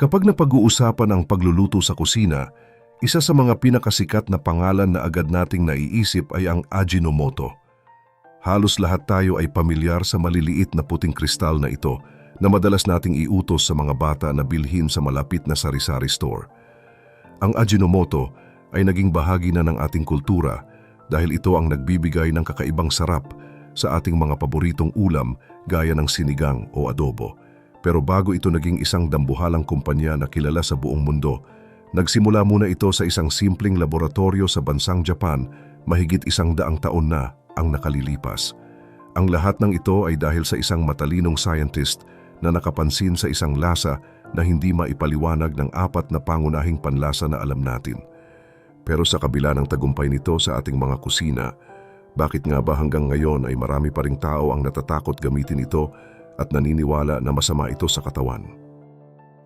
Kapag napag-uusapan ang pagluluto sa kusina, isa sa mga pinakasikat na pangalan na agad nating naiisip ay ang Ajinomoto. Halos lahat tayo ay pamilyar sa maliliit na puting kristal na ito na madalas nating iutos sa mga bata na bilhin sa malapit na sari-sari store. Ang Ajinomoto ay naging bahagi na ng ating kultura dahil ito ang nagbibigay ng kakaibang sarap sa ating mga paboritong ulam gaya ng sinigang o adobo. Pero bago ito naging isang dambuhalang kumpanya na kilala sa buong mundo, nagsimula muna ito sa isang simpleng laboratorio sa bansang Japan mahigit 100 taon na ang nakalilipas. Ang lahat ng ito ay dahil sa isang matalinong scientist na nakapansin sa isang lasa na hindi maipaliwanag ng 4 na pangunahing panlasa na alam natin. Pero sa kabila ng tagumpay nito sa ating mga kusina, bakit nga ba hanggang ngayon ay marami pa ring tao ang natatakot gamitin ito at naniniwala na masama ito sa katawan?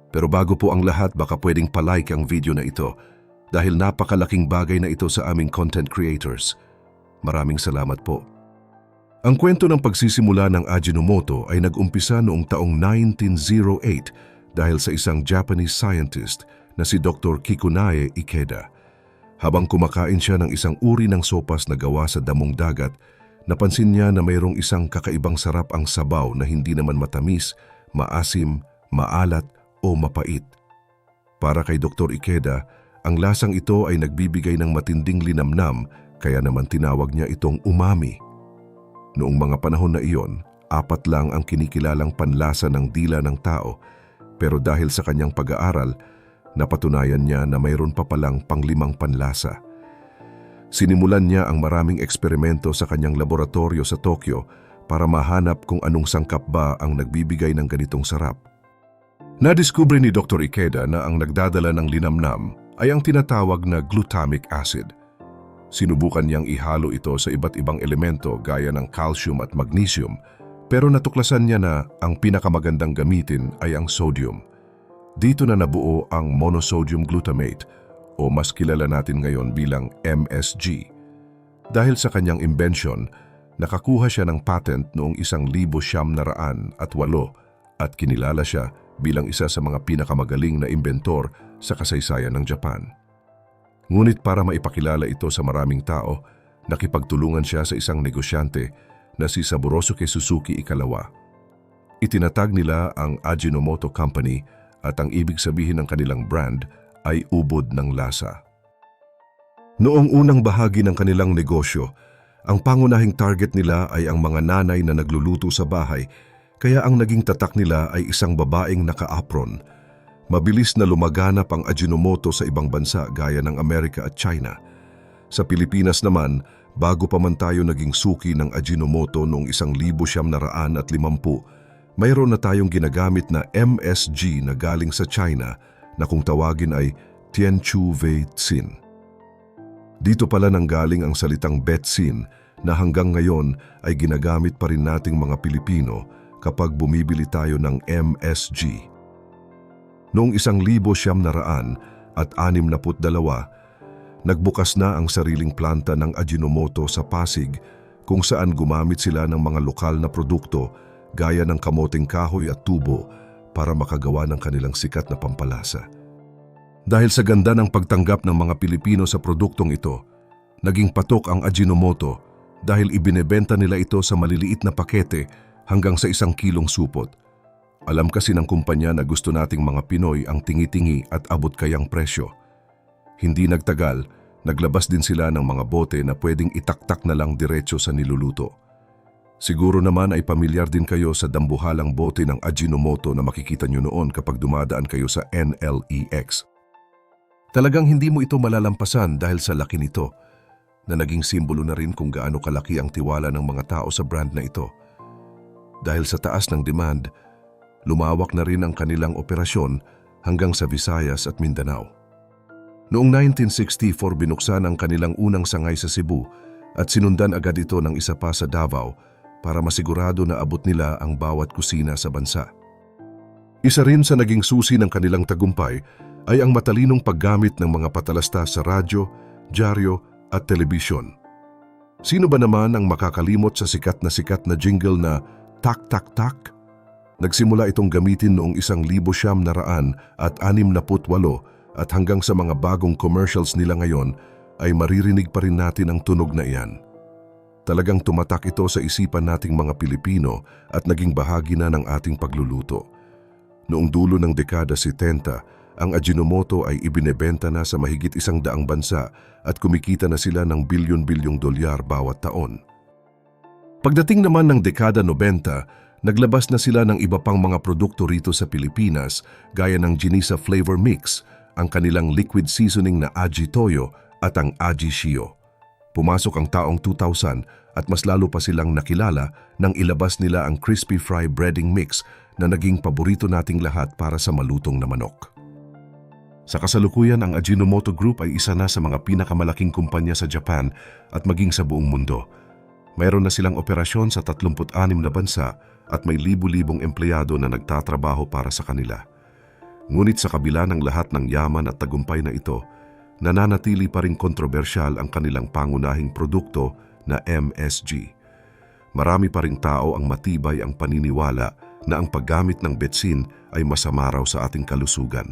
Pero bago po ang lahat, baka pwedeng palike ang video na ito dahil napakalaking bagay na ito sa aming content creators. Maraming salamat po. Ang kwento ng pagsisimula ng Ajinomoto ay nag-umpisa noong taong 1908 dahil sa isang Japanese scientist na si Dr. Kikunae Ikeda. Habang kumakain siya ng isang uri ng sopas na gawa sa damong dagat, napansin niya na mayroong isang kakaibang sarap ang sabaw na hindi naman matamis, maasim, maalat o mapait. Para kay Dr. Ikeda, ang lasang ito ay nagbibigay ng matinding linamnam, kaya naman tinawag niya itong umami. Noong mga panahon na iyon, 4 lang ang kinikilalang panlasa ng dila ng tao, pero dahil sa kanyang pag-aaral, napatunayan niya na mayroon pa palang pang-5 panlasa. Sinimulan niya ang maraming eksperimento sa kanyang laboratorio sa Tokyo para mahanap kung anong sangkap ba ang nagbibigay ng ganitong sarap. Nadiskubre ni Dr. Ikeda na ang nagdadala ng linamnam ay ang tinatawag na glutamic acid. Sinubukan niyang ihalo ito sa iba't ibang elemento gaya ng calcium at magnesium, pero natuklasan niya na ang pinakamagandang gamitin ay ang sodium. Dito na nabuo ang monosodium glutamate o mas kilala natin ngayon bilang MSG. Dahil sa kanyang invention, nakakuha siya ng patent noong 1908 at kinilala siya bilang isa sa mga pinakamagaling na inventor sa kasaysayan ng Japan. Ngunit para maipakilala ito sa maraming tao, nakipagtulungan siya sa isang negosyante na si Saburo Suzuki Ikalawa. Itinatag nila ang Ajinomoto Company at ang ibig sabihin ng kanilang brand ay ubod ng lasa. Noong unang bahagi ng kanilang negosyo, ang pangunahing target nila ay ang mga nanay na nagluluto sa bahay, kaya ang naging tatak nila ay isang babaeng naka-apron. Mabilis na lumaganap ang Ajinomoto sa ibang bansa gaya ng Amerika at China. Sa Pilipinas naman, bago pa man tayo naging suki ng Ajinomoto noong 1950, mayroon na tayong ginagamit na MSG na galing sa China na kung tawagin ay Tianchu Veitsin. Dito pala nanggaling ang salitang betsin na hanggang ngayon ay ginagamit pa rin nating mga Pilipino kapag bumibili tayo ng MSG. Noong 1962, nagbukas na ang sariling planta ng Ajinomoto sa Pasig kung saan gumamit sila ng mga lokal na produkto gaya ng kamoting kahoy at tubo para makagawa ng kanilang sikat na pampalasa. Dahil sa ganda ng pagtanggap ng mga Pilipino sa produktong ito, naging patok ang Ajinomoto dahil ibinebenta nila ito sa maliliit na pakete hanggang sa 1 kilong supot. Alam kasi ng kumpanya na gusto nating mga Pinoy ang tingi-tingi at abot kayang presyo. Hindi nagtagal, naglabas din sila ng mga bote na pwedeng itaktak na lang diretso sa niluluto. Siguro naman ay pamilyar din kayo sa dambuhalang bote ng Ajinomoto na makikita nyo noon kapag dumadaan kayo sa NLEX. Talagang hindi mo ito malalampasan dahil sa laki nito, na naging simbolo na rin kung gaano kalaki ang tiwala ng mga tao sa brand na ito. Dahil sa taas ng demand, lumawak na rin ang kanilang operasyon hanggang sa Visayas at Mindanao. Noong 1964 binuksan ang kanilang unang sangay sa Cebu at sinundan agad ito ng isa pa sa Davao para masigurado na abot nila ang bawat kusina sa bansa. Isa rin sa naging susi ng kanilang tagumpay ay ang matalinong paggamit ng mga patalasta sa radyo, dyaryo at telebisyon. Sino ba naman ang makakalimot sa sikat na jingle na tak tak tak? Nagsimula itong gamitin noong 1968 at hanggang sa mga bagong commercials nila ngayon ay maririnig pa rin natin ang tunog na iyan. Talagang tumatak ito sa isipan nating mga Pilipino at naging bahagi na ng ating pagluluto. Noong dulo ng dekada 70, ang Ajinomoto ay ibinebenta na sa mahigit 100 bansa at kumikita na sila ng bilyon-bilyong dolyar bawat taon. Pagdating naman ng dekada 90, naglabas na sila ng iba pang mga produkto rito sa Pilipinas gaya ng Ginisa Flavor Mix, ang kanilang liquid seasoning na Aji Toyo at ang Aji Shio. Pumasok ang taong 2000 at mas lalo pa silang nakilala nang ilabas nila ang Crispy Fry Breading Mix na naging paborito nating lahat para sa malutong na manok. Sa kasalukuyan, ang Ajinomoto Group ay isa na sa mga pinakamalaking kumpanya sa Japan at maging sa buong mundo. Mayroon na silang operasyon sa 36 na bansa at may libu-libong empleyado na nagtatrabaho para sa kanila. Ngunit sa kabila ng lahat ng yaman at tagumpay na ito, nananatili pa ring kontrobersyal ang kanilang pangunahing produkto na MSG. Marami pa ring tao ang matibay ang paniniwala na ang paggamit ng betsin ay masama raw sa ating kalusugan.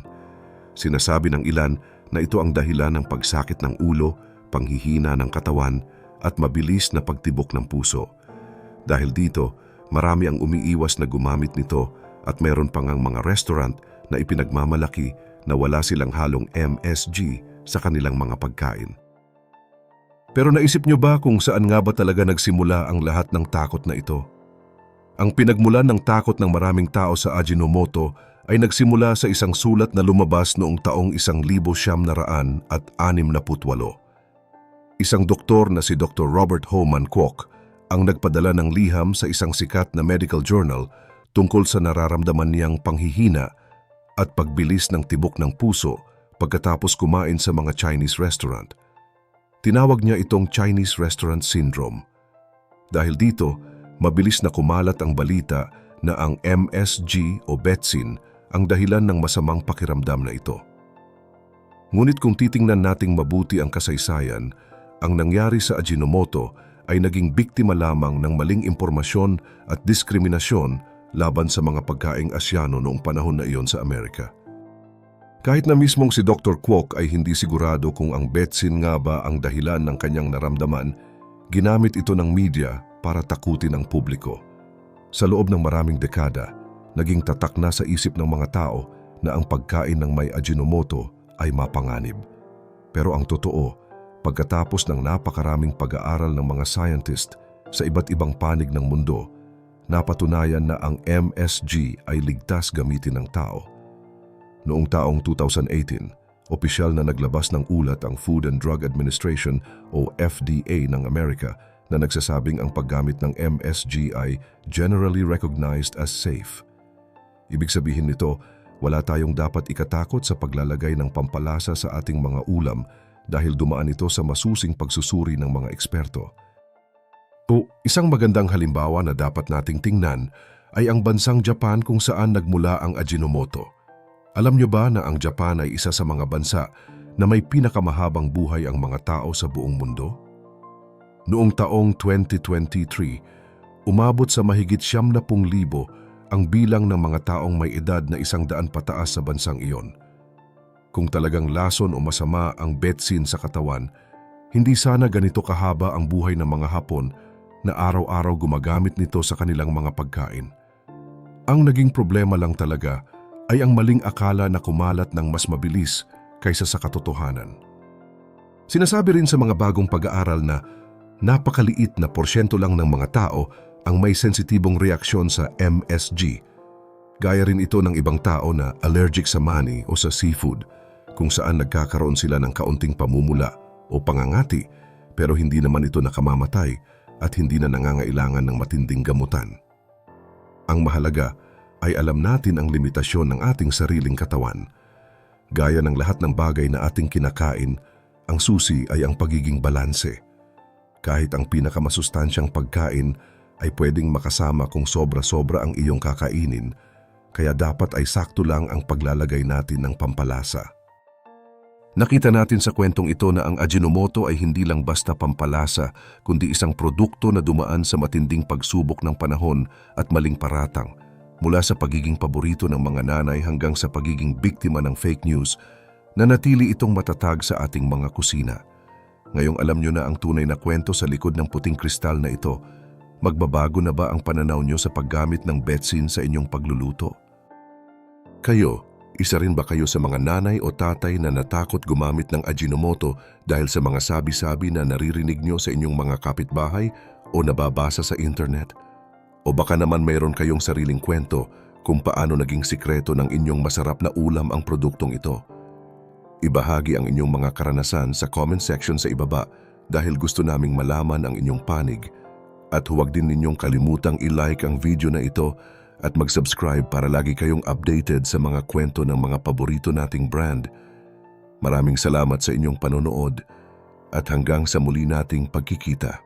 Sinasabi ng ilan na ito ang dahilan ng pagsakit ng ulo, panghihina ng katawan at mabilis na pagtibok ng puso. Dahil dito, marami ang umiiwas na gumamit nito at mayroon pang ang mga restaurant na ipinagmamalaki na wala silang halong MSG sa kanilang mga pagkain. Pero naisip nyo ba kung saan nga ba talaga nagsimula ang lahat ng takot na ito? Ang pinagmulan ng takot ng maraming tao sa Ajinomoto ay nagsimula sa isang sulat na lumabas noong taong 1968. Isang doktor na si Dr. Robert Homan Kwok ang nagpadala ng liham sa isang sikat na medical journal tungkol sa nararamdaman niyang panghihina at pagbilis ng tibok ng puso pagkatapos kumain sa mga Chinese restaurant. Tinawag niya itong Chinese Restaurant Syndrome. Dahil dito, mabilis na kumalat ang balita na ang MSG o betsin ang dahilan ng masamang pakiramdam na ito. Ngunit kung titingnan nating mabuti ang kasaysayan, ang nangyari sa Ajinomoto ay naging biktima lamang ng maling impormasyon at diskriminasyon laban sa mga pagkaing Asyano noong panahon na iyon sa Amerika. Kahit na mismong si Dr. Kwok ay hindi sigurado kung ang betsin nga ba ang dahilan ng kanyang naramdaman, ginamit ito ng media para takutin ang publiko. Sa loob ng maraming dekada, naging tatak na sa isip ng mga tao na ang pagkain ng may Ajinomoto ay mapanganib. Pero ang totoo, pagkatapos ng napakaraming pag-aaral ng mga scientist sa iba't ibang panig ng mundo, napatunayan na ang MSG ay ligtas gamitin ng tao. Noong taong 2018, opisyal na naglabas ng ulat ang Food and Drug Administration o FDA ng Amerika na nagsasabing ang paggamit ng MSG ay generally recognized as safe. Ibig sabihin nito, wala tayong dapat ikatakot sa paglalagay ng pampalasa sa ating mga ulam dahil dumaan ito sa masusing pagsusuri ng mga eksperto. Isang magandang halimbawa na dapat nating tingnan ay ang bansang Japan kung saan nagmula ang Ajinomoto. Alam nyo ba na ang Japan ay isa sa mga bansa na may pinakamahabang buhay ang mga tao sa buong mundo? Noong taong 2023, umabot sa mahigit 70,000 ang bilang ng mga taong may edad na 100 pataas sa bansang iyon. Kung talagang lason o masama ang betsin sa katawan, hindi sana ganito kahaba ang buhay ng mga Hapon na araw-araw gumagamit nito sa kanilang mga pagkain. Ang naging problema lang talaga ay ang maling akala na kumalat ng mas mabilis kaysa sa katotohanan. Sinasabi rin sa mga bagong pag-aaral na napakaliit na porsyento lang ng mga tao ang may sensitibong reaksyon sa MSG. Gaya rin ito ng ibang tao na allergic sa mani o sa seafood, kung saan nagkakaroon sila ng kaunting pamumula o pangangati pero hindi naman ito nakamamatay at hindi na nangangailangan ng matinding gamutan. Ang mahalaga ay alam natin ang limitasyon ng ating sariling katawan. Gaya ng lahat ng bagay na ating kinakain, ang susi ay ang pagiging balanse. Kahit ang pinakamasustansyang pagkain ay pwedeng makasama kung sobra-sobra ang iyong kakainin, kaya dapat ay sakto lang ang paglalagay natin ng pampalasa. Nakita natin sa kwentong ito na ang Ajinomoto ay hindi lang basta pampalasa, kundi isang produkto na dumaan sa matinding pagsubok ng panahon at maling paratang. Mula sa pagiging paborito ng mga nanay hanggang sa pagiging biktima ng fake news, nanatili itong matatag sa ating mga kusina. Ngayong alam nyo na ang tunay na kwento sa likod ng puting kristal na ito, magbabago na ba ang pananaw nyo sa paggamit ng betsin sa inyong pagluluto? Kayo, isa rin ba kayo sa mga nanay o tatay na natakot gumamit ng Ajinomoto dahil sa mga sabi-sabi na naririnig nyo sa inyong mga kapitbahay o nababasa sa internet? O baka naman mayroon kayong sariling kwento kung paano naging sikreto ng inyong masarap na ulam ang produktong ito? Ibahagi ang inyong mga karanasan sa comment section sa ibaba dahil gusto naming malaman ang inyong panig. At huwag din ninyong kalimutang i-like ang video na ito at mag-subscribe para lagi kayong updated sa mga kwento ng mga paborito nating brand. Maraming salamat sa inyong panonood at hanggang sa muli nating pagkikita.